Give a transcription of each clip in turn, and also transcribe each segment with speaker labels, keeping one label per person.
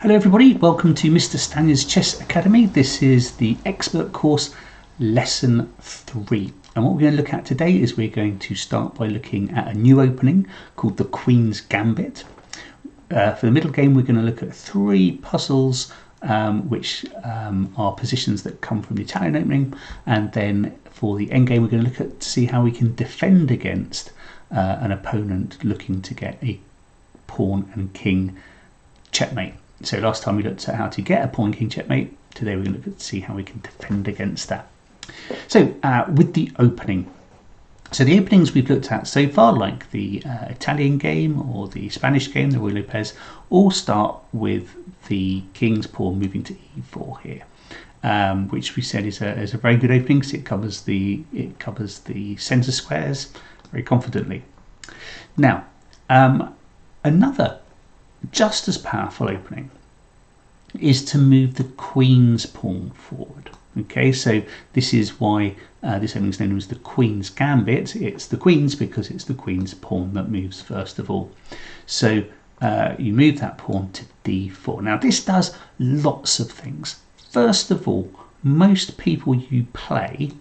Speaker 1: Hello everybody, welcome to Mr. Stanier's Chess Academy. This is the expert course lesson 3, and what we're going to look at today is we're going to start by looking at a new opening called the Queen's Gambit. For the middle game we're going to look at 3 puzzles which are positions that come from the Italian opening, and then for the end game we're going to look at to see how we can defend against an opponent looking to get a pawn and king checkmate. So last time we looked at how to get a pawn king checkmate. Today we're going to look at see how we can defend against that. So with the opening. So the openings we've looked at so far, like the Italian game or the Spanish game, the Ruy Lopez, all start with the king's pawn moving to e4 here, which we said is a very good opening because it covers the centre squares very confidently. Now, another just as powerful opening is to move the queen's pawn forward. Okay, so this is why this opening is known as the Queen's Gambit. It's the queen's because it's the queen's pawn that moves first of all. So you move that pawn to d4. Now this does lots of things. First of all, most people you play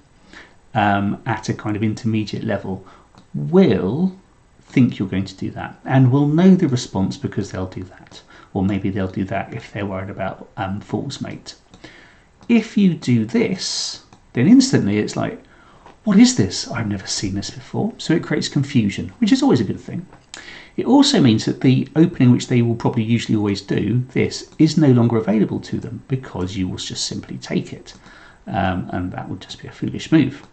Speaker 1: at a kind of intermediate level will think you're going to do that and will know the response because they'll do that, or maybe they'll do that if they're worried about false mate. If you do this, then instantly it's like, what is this? I've never seen this before. So it creates confusion, which is always a good thing. It also means that the opening, which they will probably usually always do, this is no longer available to them because you will just simply take it, and that would just be a foolish move.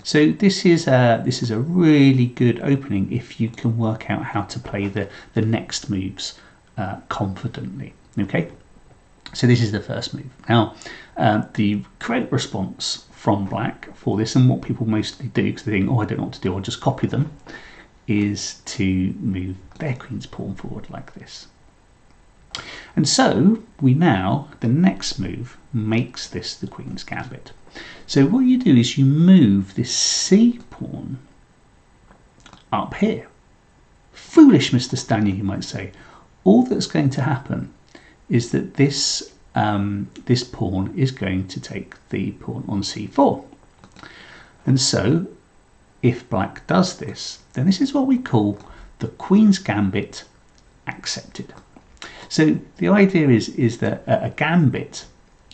Speaker 1: So this is a really good opening if you can work out how to play the next moves confidently. Okay, so this is the first move. Now the correct response from black for this, and what people mostly do because they think, oh, I don't know what to do, I'll just copy them, is to move their queen's pawn forward like this. And so we now, the next move makes this the Queen's Gambit. So what you do is you move this c pawn up here. Foolish Mr. Stanier, you might say. All that's going to happen is that this pawn is going to take the pawn on c4. And so if black does this, then this is what we call the Queen's Gambit accepted. So the idea is that a gambit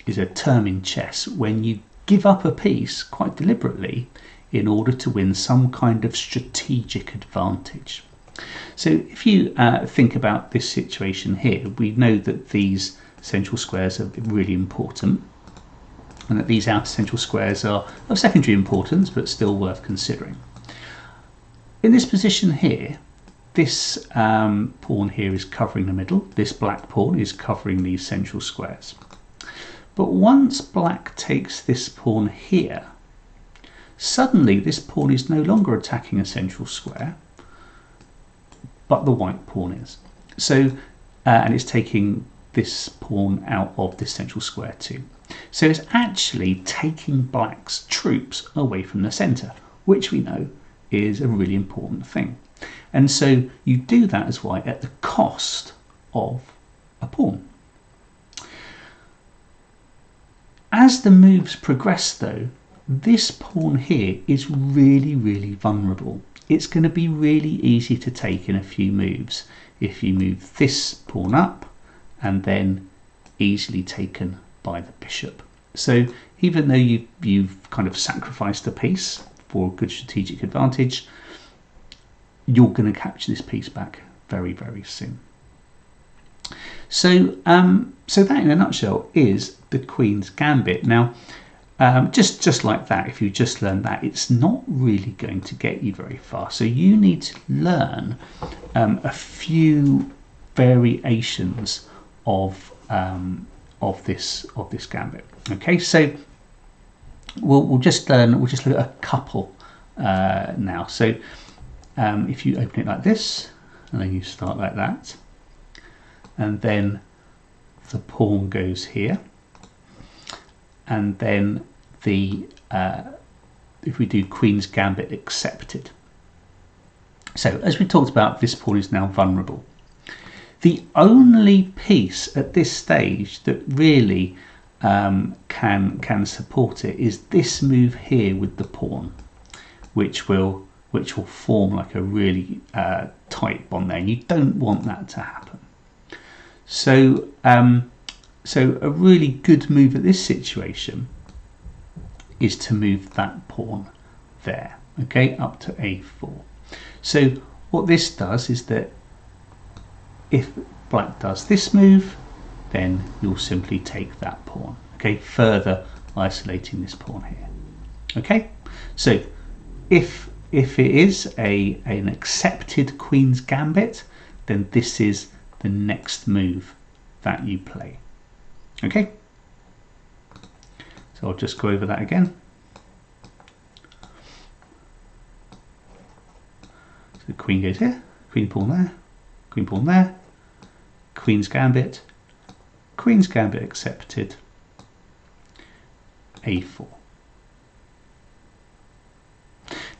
Speaker 1: is a term in chess when you give up a piece quite deliberately in order to win some kind of strategic advantage. So if you think about this situation here, we know that these central squares are really important and that these outer central squares are of secondary importance but still worth considering. In this position here, this pawn here is covering the middle, this black pawn is covering these central squares. But once black takes this pawn here, suddenly this pawn is no longer attacking a central square, but the white pawn is. So, and it's taking this pawn out of this central square too. So it's actually taking black's troops away from the centre, which we know is a really important thing. And so you do that as white at the cost of a pawn. As the moves progress though, this pawn here is really vulnerable. It's going to be really easy to take in a few moves if you move this pawn up and then easily taken by the bishop. So even though you've kind of sacrificed a piece for a good strategic advantage, you're going to capture this piece back very soon. So so that in a nutshell is the Queen's Gambit. Now just like that, if you just learn that, it's not really going to get you very far. So you need to learn a few variations of this Gambit. Okay, so we'll just look at a couple now. So if you open it like this, and then you start like that, and then the pawn goes here, and then if we do Queen's Gambit accepted. So as we talked about, this pawn is now vulnerable. The only piece at this stage that really can support it is this move here with the pawn, which will form like a really tight bond there. You don't want that to happen. So so a really good move at this situation is to move that pawn there, okay, up to a4. So what this does is that if black does this move, then you'll simply take that pawn, okay, further isolating this pawn here. Okay, so if it is an accepted Queen's Gambit, then this is the next move that you play. Okay, so I'll just go over that again. So the queen goes here, queen pawn there, queen pawn there, Queen's Gambit accepted, a4.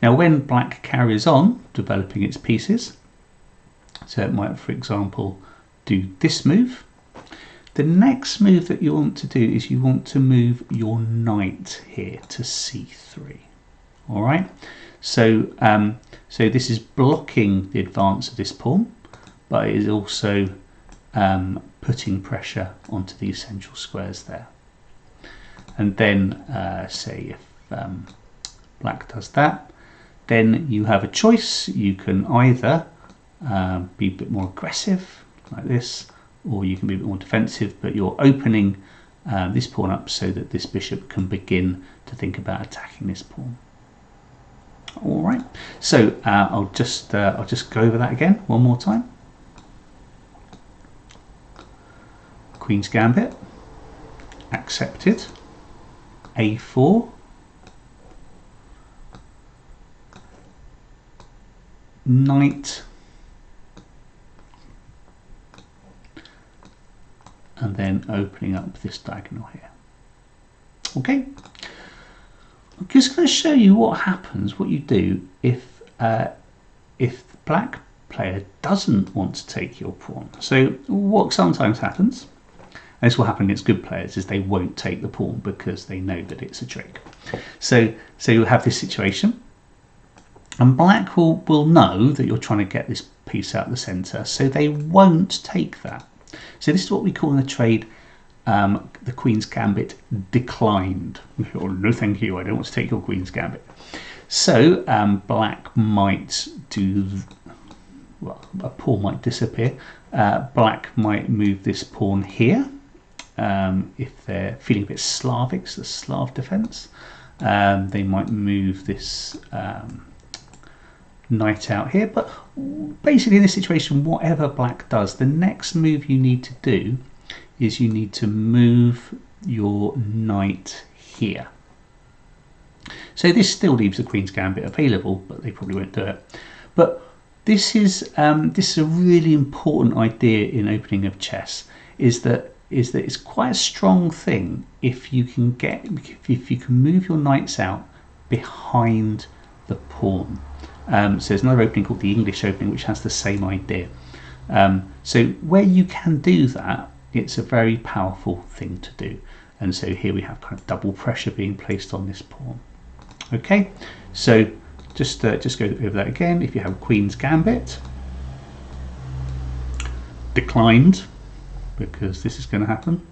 Speaker 1: Now when black carries on developing its pieces, so it might, for example, do this move, the next move that you want to do is you want to move your knight here to c3. All right, so so this is blocking the advance of this pawn, but it is also putting pressure onto these central squares there. And then say if black does that, then you have a choice. You can either be a bit more aggressive like this, or you can be a bit more defensive, but you're opening this pawn up so that this bishop can begin to think about attacking this pawn. All right, so I'll just go over that again one more time. Queen's Gambit accepted, a4, knight, and then opening up this diagonal here. Okay, I'm just going to show you what happens, what you do if the black player doesn't want to take your pawn. So what sometimes happens, and this will happen against good players, is they won't take the pawn because they know that it's a trick. So you'll have this situation, and black will know that you're trying to get this piece out of the centre, so they won't take that. So this is what we call in the trade the Queen's Gambit declined. Oh, no thank you, I don't want to take your Queen's Gambit. So black might do, well, a pawn might disappear. Black might move this pawn here if they're feeling a bit Slavic, so the Slav defense. They might move this knight out here, but basically in this situation, whatever black does, the next move you need to do is you need to move your knight here. So this still leaves the Queen's Gambit available, but they probably won't do it. But this is a really important idea in opening of chess, is that it's quite a strong thing if you can move your knights out behind the pawn. So there's another opening called the English opening, which has the same idea. So where you can do that, it's a very powerful thing to do. And so here we have kind of double pressure being placed on this pawn. Okay, so just go over that again. If you have Queen's Gambit declined, because this is going to happen,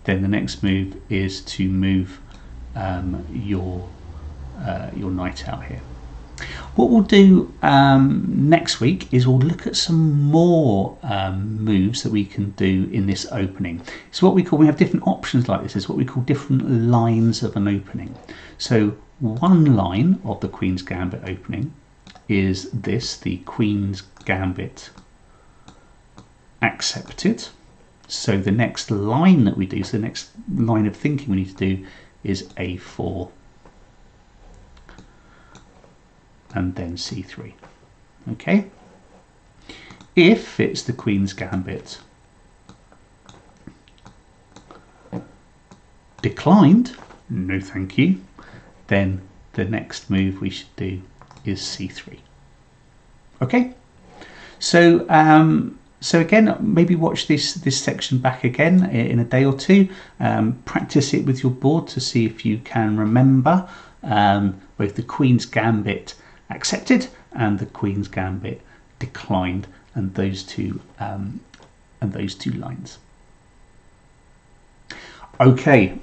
Speaker 1: then the next move is to move your knight out here. What we'll do next week is we'll look at some more moves that we can do in this opening. It's what we call, we have different options like this, it's what we call different lines of an opening. So one line of the Queen's Gambit opening is this, the Queen's Gambit accepted. So the next line that we do, so the next line of thinking we need to do is a4. And then c3. Okay, if it's the Queen's Gambit declined, no thank you, then the next move we should do is c3. Okay, so So again, maybe watch this section back again in a day or two. Practice it with your board to see if you can remember both the Queen's Gambit accepted and the Queen's Gambit declined, and those two lines. Okay,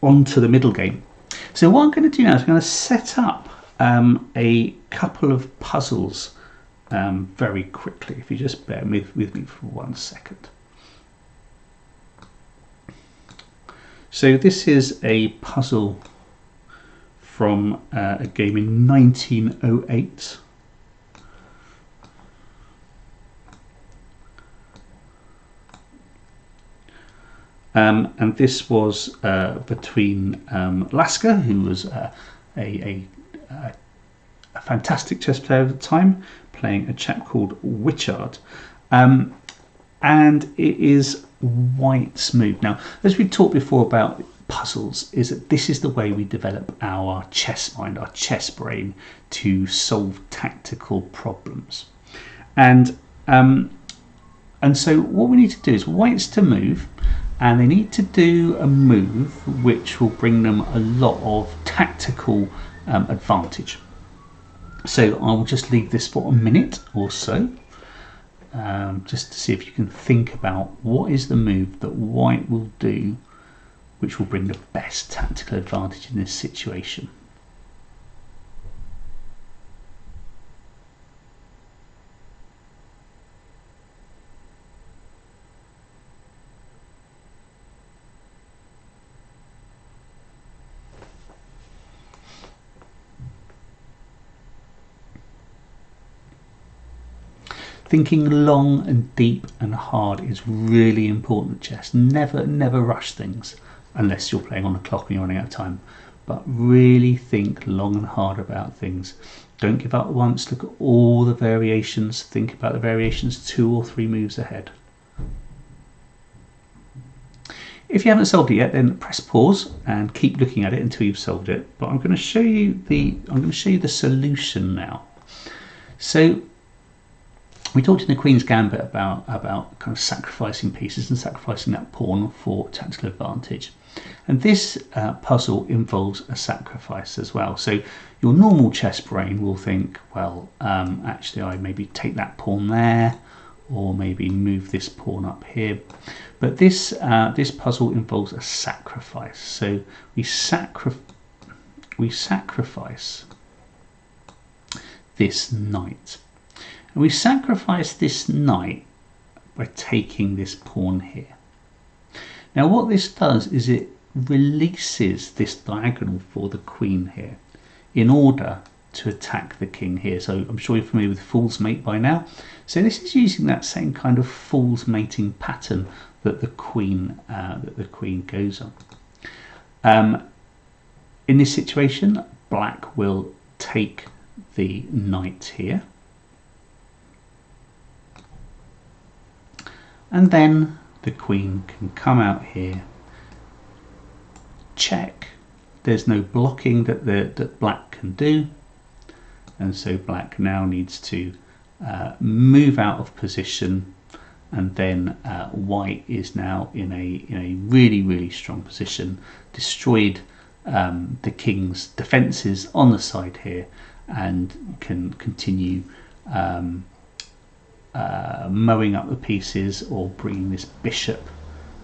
Speaker 1: on to the middle game. So what I'm going to do now is I'm going to set up a couple of puzzles very quickly. If you just bear with me for 1 second. So this is a puzzle from a game in 1908. And this was between Lasker, who was a fantastic chess player at the time, playing a chap called Wichard. And it is White's move. Now, as we've talked before about puzzles, is that this is the way we develop our chess mind, our chess brain, to solve tactical problems. And so what we need to do is White's to move, and they need to do a move which will bring them a lot of tactical advantage. So I'll just leave this for a minute or so, just to see if you can think about what is the move that White will do which will bring the best tactical advantage in this situation. Thinking long and deep and hard is really important in chess. Never rush things unless you're playing on the clock and you're running out of time. But really think long and hard about things. Don't give up once. Look at all the variations. Think about the variations 2 or 3 moves ahead. If you haven't solved it yet, then press pause and keep looking at it until you've solved it. But I'm going to show you the solution now. So we talked in the Queen's Gambit about kind of sacrificing pieces and sacrificing that pawn for tactical advantage. And this puzzle involves a sacrifice as well. So your normal chess brain will think, well, actually I maybe take that pawn there, or maybe move this pawn up here. But this puzzle involves a sacrifice. So we sacrifice this knight. And we sacrifice this knight by taking this pawn here. Now what this does is it releases this diagonal for the queen here in order to attack the king here. So I'm sure you're familiar with fool's mate by now. So this is using that same kind of fool's mating pattern that the queen goes on. In this situation, black will take the knight here. And then the queen can come out here, check. There's no blocking that black can do, and so black now needs to move out of position, and then white is now in a really strong position, destroyed the king's defences on the side here, and can continue mowing up the pieces or bringing this bishop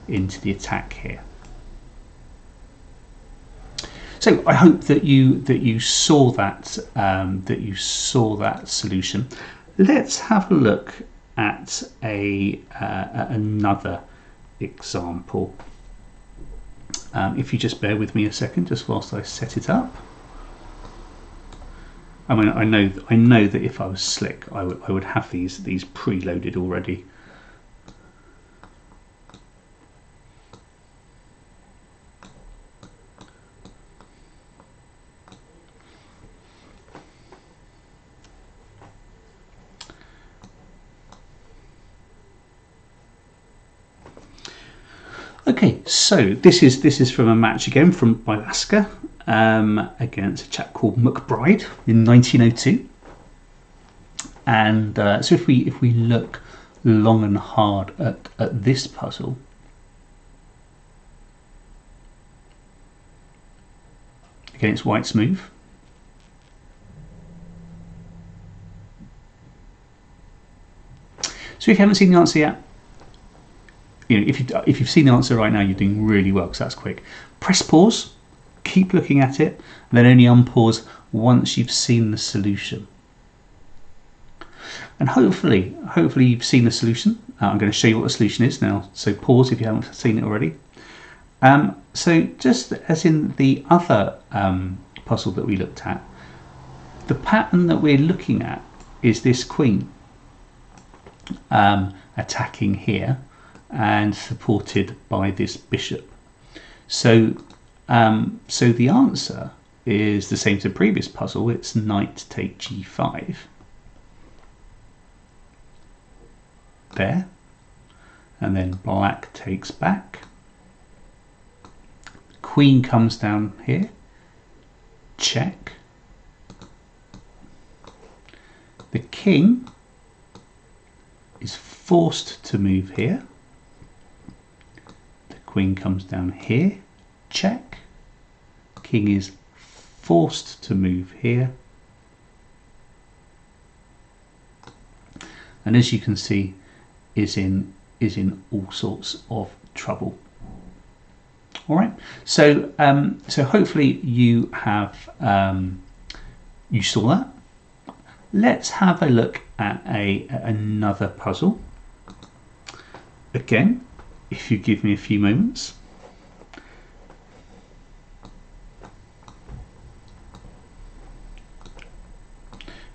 Speaker 1: into the attack here. So I hope that you saw that solution. Let's have a look at another example. If you just bear with me a second, just whilst I set it up. I mean, I know that if I was slick, I would have these preloaded already. Okay, so this is from a match again by Lasker against a chap called McBride in 1902. And so if we look long and hard at this puzzle. Again, it's white's move. So if you haven't seen the answer yet, if you've seen the answer right now, you're doing really well because that's quick. Press pause, keep looking at it, and then only unpause once you've seen the solution. And hopefully you've seen the solution. I'm going to show you what the solution is now. So pause if you haven't seen it already. So just as in the other puzzle that we looked at, the pattern that we're looking at is this queen attacking here and supported by this bishop. So the answer is the same as the previous puzzle. It's knight take g5. There, and then black takes back. Queen comes down here, check. The king is forced to move here. The queen comes down here, check. King is forced to move here. And as you can see, is in all sorts of trouble. All right, so hopefully you have you saw that. Let's have a look at another puzzle. Again, if you give me a few moments.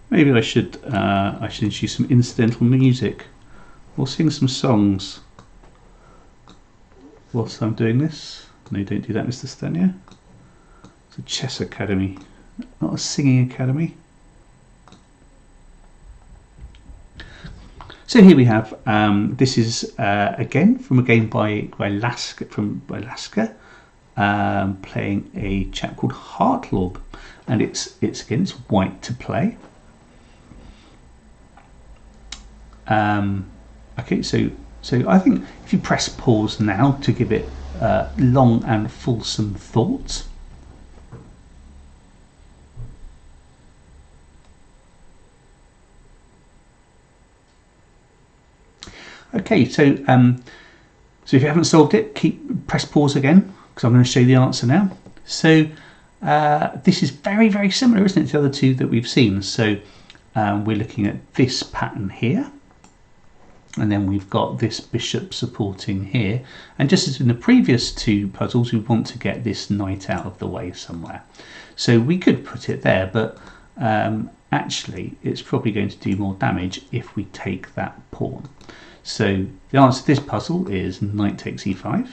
Speaker 1: Maybe I should introduce some incidental music. We'll sing some songs whilst I'm doing this. No, don't do that, Mr. Stanier. It's a chess academy, not a singing academy. So here we have, this is again from a game by Lasker, playing a chap called Hartlaub, and it's white to play. Okay, so I think if you press pause now to give it long and fulsome thought. Okay, so if you haven't solved it, press pause again because I'm going to show you the answer now. So this is very, very similar, isn't it, to the other two that we've seen? So we're looking at this pattern here. And then we've got this bishop supporting here. And just as in the previous two puzzles, we want to get this knight out of the way somewhere. So we could put it there, but actually it's probably going to do more damage if we take that pawn. So the answer to this puzzle is knight takes e5,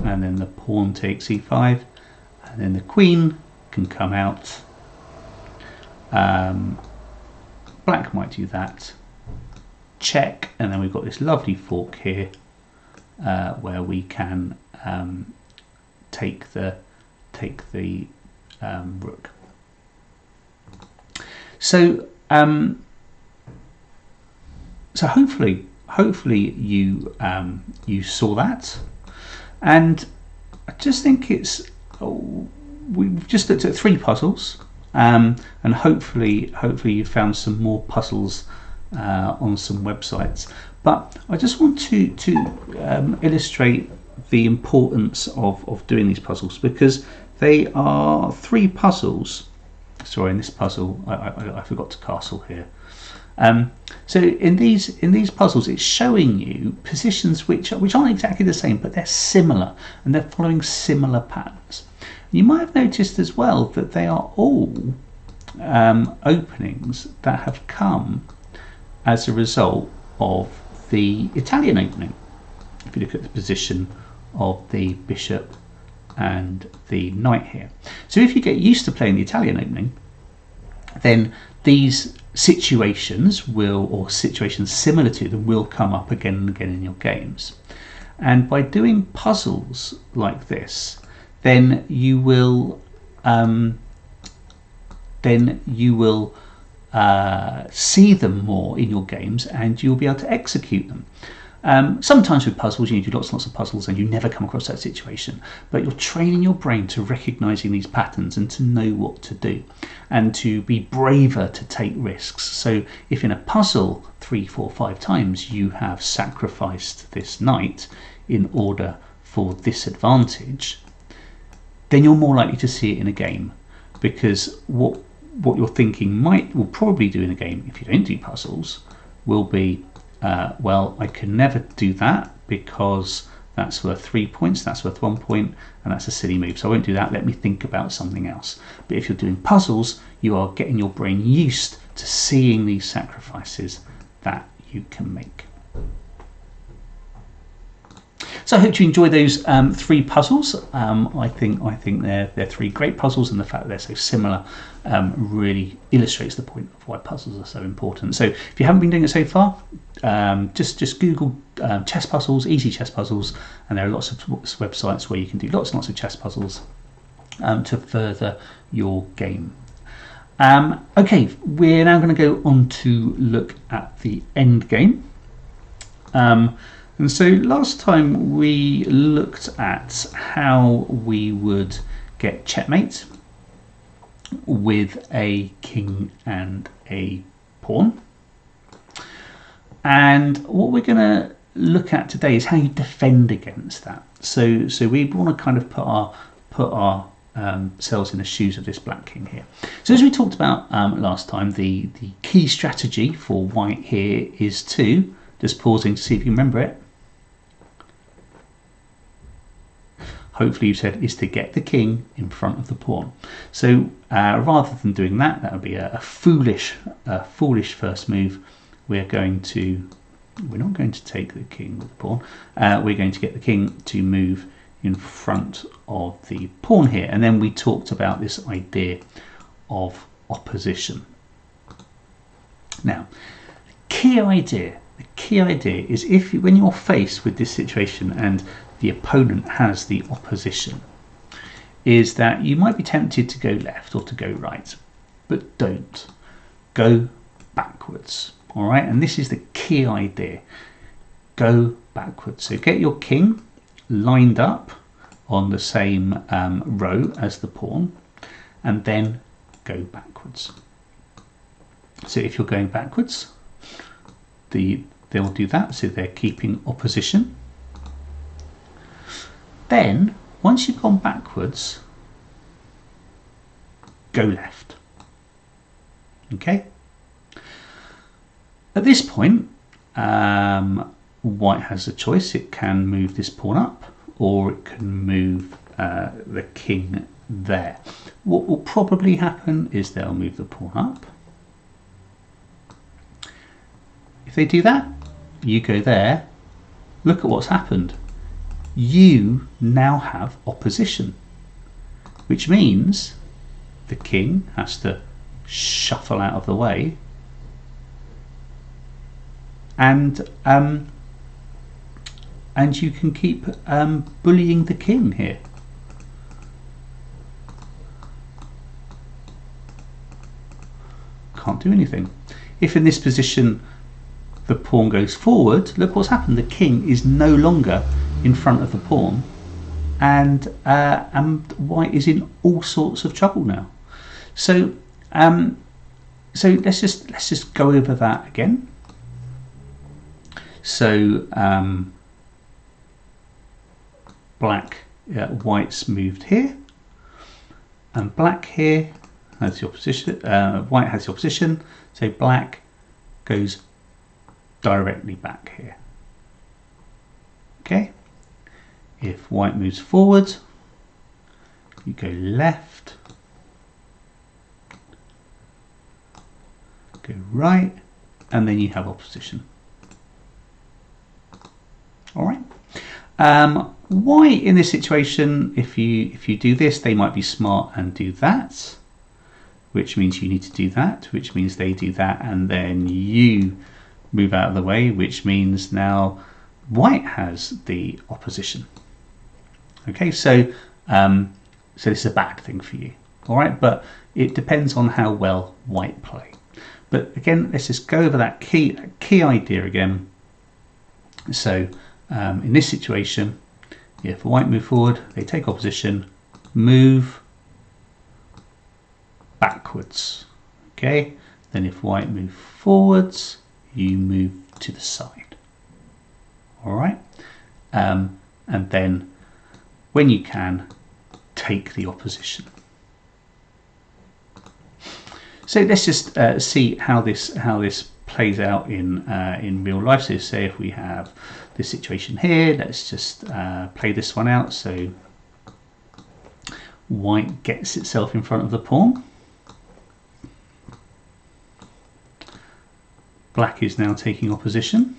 Speaker 1: and then the pawn takes e5, and then the queen can come out. Black might do that. Check, and then we've got this lovely fork here where we can take the rook. So hopefully you saw that, and I just think we've just looked at 3 puzzles, and hopefully you found some more puzzles on some websites. But I just want to illustrate the importance of doing these puzzles, because they are 3 puzzles. Sorry, in this puzzle I forgot to castle here. So in these puzzles, it's showing you positions which aren't exactly the same, but they're similar and they're following similar patterns. You might have noticed as well that they are all openings that have come as a result of the Italian opening. If you look at the position of the bishop and the knight here. So if you get used to playing the Italian opening, then these situations or situations similar to them will come up again and again in your games. And by doing puzzles like this, then you will see them more in your games, and you'll be able to execute them. Sometimes with puzzles, you do lots and lots of puzzles and you never come across that situation, but you're training your brain to recognizing these patterns and to know what to do and to be braver to take risks. So if in a puzzle 3, 4, 5 times you have sacrificed this knight in order for this advantage, then you're more likely to see it in a game, because what you're thinking will probably do in a game, if you don't do puzzles, will be well, I can never do that because that's worth 3 points, that's worth 1 point, and that's a silly move, so I won't do that. Let me think about something else. But if you're doing puzzles, you are getting your brain used to seeing these sacrifices that you can make. So I hope you enjoy those 3 puzzles. I think they're 3 great puzzles, and the fact that they're so similar really illustrates the point of why puzzles are so important. So if you haven't been doing it so far, just Google chess puzzles, easy chess puzzles, and there are lots of websites where you can do lots and lots of chess puzzles to further your game. Okay, we're now going to go on to look at the end game. And so last time we looked at how we would get checkmate with a king and a pawn. And what we're going to look at today is how you defend against that. So we want to kind of put our selves in the shoes of this black king here. So as we talked about last time, the key strategy for white here is to, just pausing to see if you remember it, hopefully you've said, is to get the king in front of the pawn. So rather than doing that, that would be a foolish first move. We're not going to take the king with the pawn. We're going to get the king to move in front of the pawn here. And then we talked about this idea of opposition. Now, the key idea is when you're faced with this situation and the opponent has the opposition, is that you might be tempted to go left or to go right, but don't. Go backwards. All right, and this is the key idea. Go backwards. So get your king lined up on the same row as the pawn, and then go backwards. So if you're going backwards, they'll do that. So they're keeping opposition. Then, once you've gone backwards, go left. Okay? At this point, white has a choice. It can move this pawn up, or it can move the king there. What will probably happen is they'll move the pawn up. If they do that, you go there. Look at what's happened. You now have opposition, which means the king has to shuffle out of the way, and you can keep bullying the king here. Can't do anything. If in this position the pawn goes forward, look what's happened. The king is no longer in front of the pawn, and white is in all sorts of trouble now. So let's just go over that again. So white's moved here, and black here has the opposition. White has the opposition, so black goes directly back here. Okay. If white moves forward, you go left, go right, and then you have opposition. All right. White in this situation, if you do this, they might be smart and do that, which means you need to do that, which means they do that, and then you move out of the way, which means now white has the opposition. Okay, so this is a bad thing for you. All right, but it depends on how well white play. But again, let's just go over that key idea again. So in this situation, if white move forward, they take opposition, move backwards. Okay, then if white move forwards, you move to the side. All right, and then when you can, take the opposition. So let's just see how this plays out in real life. So say if we have this situation here, let's just play this one out. So white gets itself in front of the pawn. Black is now taking opposition,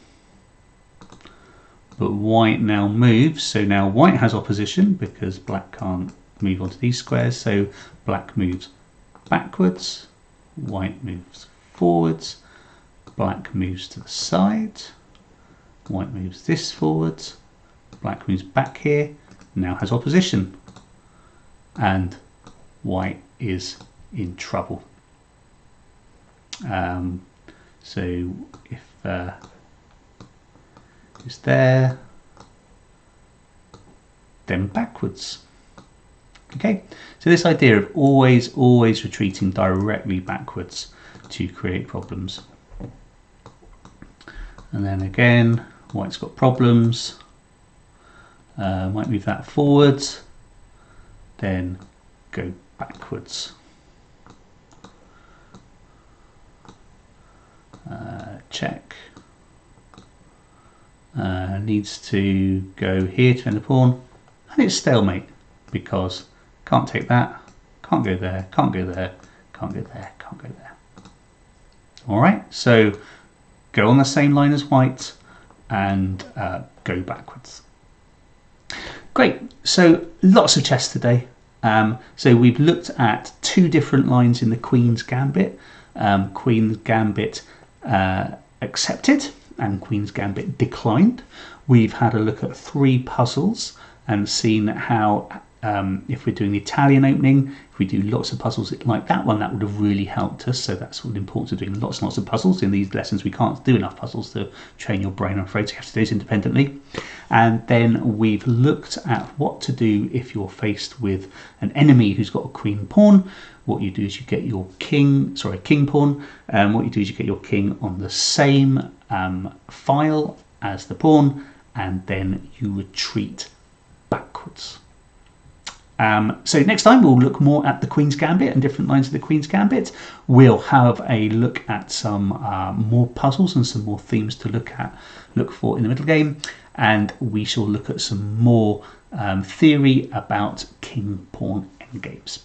Speaker 1: but white now moves. So now white has opposition because black can't move onto these squares. So black moves backwards, white moves forwards, black moves to the side, white moves this forwards, black moves back here, now has opposition, and white is in trouble. So if it's there, then backwards. Okay, so this idea of always retreating directly backwards to create problems. And then again, white's got problems. Might move that forwards, then go backwards. Check. Needs to go here to end the pawn, and it's stalemate because can't take that, can't go there, can't go there, can't go there, can't go there. All right, so go on the same line as white and go backwards. Great, so lots of chess today. So we've looked at two different lines in the Queen's Gambit. Queen's Gambit accepted and Queen's Gambit declined. We've had a look at three puzzles and seen how if we're doing the Italian opening, if we do lots of puzzles like that one, that would have really helped us. So that's what important to doing lots and lots of puzzles. In these lessons we can't do enough puzzles to train your brain, I'm afraid, so you have to do those independently. And then we've looked at what to do if you're faced with an enemy who's got a queen pawn. What you do is you get your king pawn, and what you do is you get your king on the same file as the pawn, and then you retreat backwards. So next time we'll look more at the Queen's Gambit and different lines of the Queen's Gambit. We'll have a look at some more puzzles and some more themes to look for in the middle game, and we shall look at some more theory about king pawn endgames.